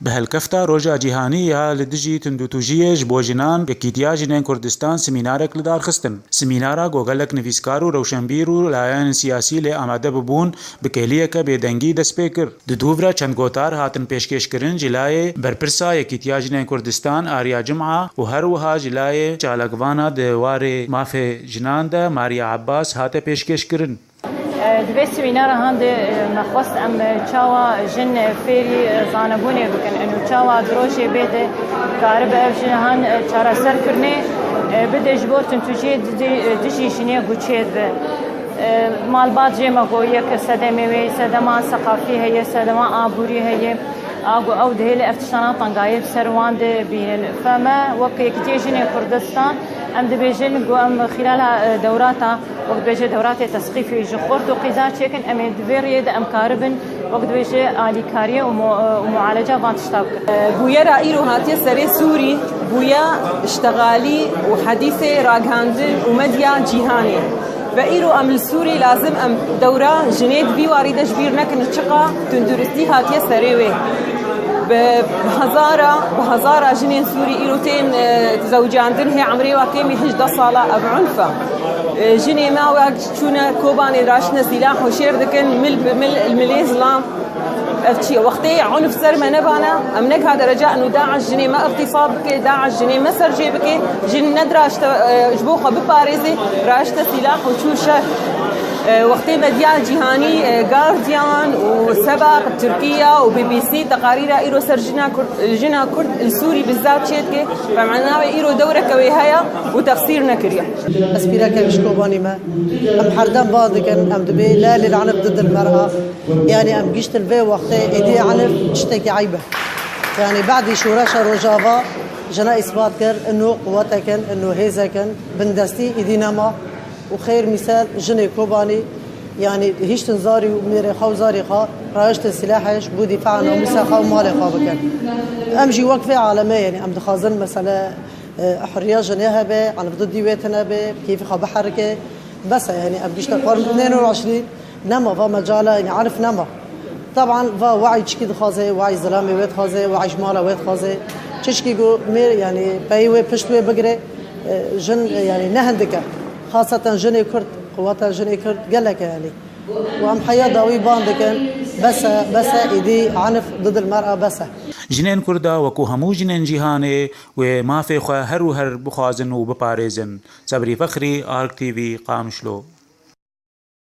بهالكفتا روجا جیهانیه لدجی تندوتوجیش بو جنان یکیتیا جنین کردستان سمینارک لدار خستن. سمینارا گوگلک نویسکار و روشنبیر و لایان سیاسی لی آماده ببون بکلیه که بیدنگی دست پیکر. ددوورا چند گوتار هاتن پیشکش کرن جلای برپرسا یکیتیا جنین کردستان آریا جمعه و هر وها جلای چالکوانا دوار مافی جنان ده ماریا عباس هات پیشکش کرن. دبی سمینار هند نخواست چاوا جن فری زانبونه بکن انو چاوا دروشه بده کار به افشن هن چارا سر کرنه بده جبورتن توجه دشیشنه گوچید به مالبات جمع گویه که صدمه وی صدمان ثقافی هی صدمان آبوری هی او دهل افتشانات تنقايب سروان ده بين فما وقت يكتيجن كردستان ام دبيجن جو ام خلال دوراتها وقت بيجي دورات تثقيفي جخورت وقزات شكن ام دبيريد ام كاربن وقت بيجي اليكاريه ومعالجه فانتشتاك بويا رايرو هاتي سري سوري بويا اشتغالي وحديثي راغاندن ومديا جيهاني بإيرو أم السوري لازم أم دورة جنيد بي واردة جبير نكن تشقى تندرستي هاتية سريوي بهزارة جنين سوري إيروتين زوجاندن هي عمري وكيمي 11 صالة أب عنفة جني ما وقتشونا كوباني راشنا سلاح وشير دكن مل المليزلام أفتشي وقتي عنف سر ما نبانا أمنك هذا رجاء إنه داعش جني ما اغتصاب بك داعش جني ما سرجي بك جن ندرا جبوخة بباريزي راشتا سلاح وشوشة وقتي مديان جيهاني جارديان وسبق تركيا وبي بي سي تقارير إيرو سر جنا كرد السوري بالذات شيتك فمعناه إيرو دورة كويهايا وتفسير نكريا أسبيرا كمشكوباني ما أم حردان بادكن أم دبي لا للعنف ضد المرأة يعني أم جيشت الفي وقتي إيدي عنف تشتكي عيبة يعني بعد شوراشة روجافا جنا إثبات كر إنه قوتكن إنه هيزكن بندستي إيدينا ما وخير مثال جني كوباني يعني هيش تنزاري وميري خاو زاري خا راجت السلاحش بودي دفاعنا ومساخا ومالي خا بكن امجي وقفه عالميه يعني ام دخازن مثلا حريه جنيها به عن ضد ديوتنا به كيف خا بحركه بس يعني ام جيش قرن 22 نما فمجاله يعني عارف نما طبعا فا وعي تشكي دخازه وعي زلامي ويت خازه وعي جماله ويت خازه تشكي جو مير يعني بايوي بشتوي بقري جن يعني نهندك خاصة جني كرد قواتها جني كرد قال لك يعني وعم حياة ضوي باندكن بس إيدي عنف ضد المرأة بس جنين كردا وكو همو جنين جيهاني وما في هر بخازن وبباريزن. صبري فخري آرك تي في قامشلو.